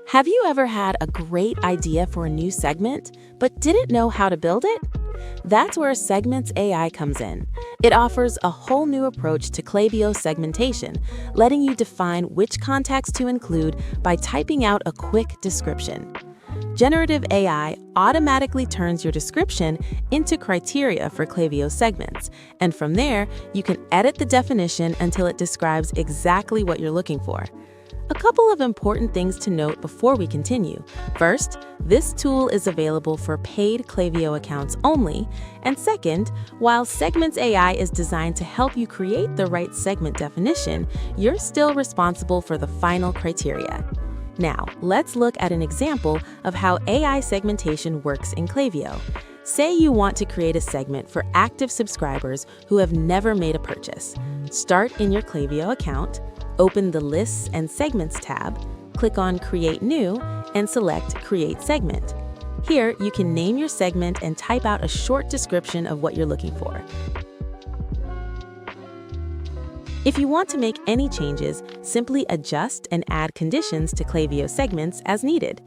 Have you ever had a great idea for a new segment, but didn't know how to build it? That's where Segments AI comes in. It offers a whole new approach to Klaviyo segmentation, letting you define which context to include by typing out a quick description. Generative AI automatically turns your description into criteria for Klaviyo segments, and from there, you can edit the definition until it describes exactly what you're looking for. A couple of important things to note before we continue. First, this tool is available for paid Klaviyo accounts only. And second, while Segments AI is designed to help you create the right segment definition, you're still responsible for the final criteria. Now, let's look at an example of how AI segmentation works in Klaviyo. Say you want to create a segment for active subscribers who have never made a purchase. Start in your Klaviyo account. Open the Lists and Segments tab, click on Create New, and select Create Segment. Here, you can name your segment and type out a short description of what you're looking for. If you want to make any changes, simply adjust and add conditions to Klaviyo segments as needed.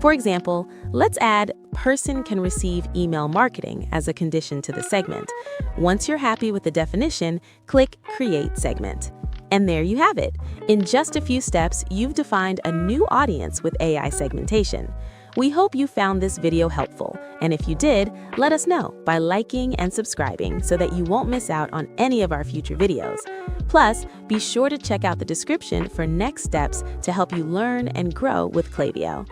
For example, let's add "person can receive email marketing" as a condition to the segment. Once you're happy with the definition, click Create Segment. And there you have it. In just a few steps, you've defined a new audience with AI segmentation. We hope you found this video helpful, and if you did, let us know by liking and subscribing so that you won't miss out on any of our future videos. Plus, be sure to check out the description for next steps to help you learn and grow with Klaviyo.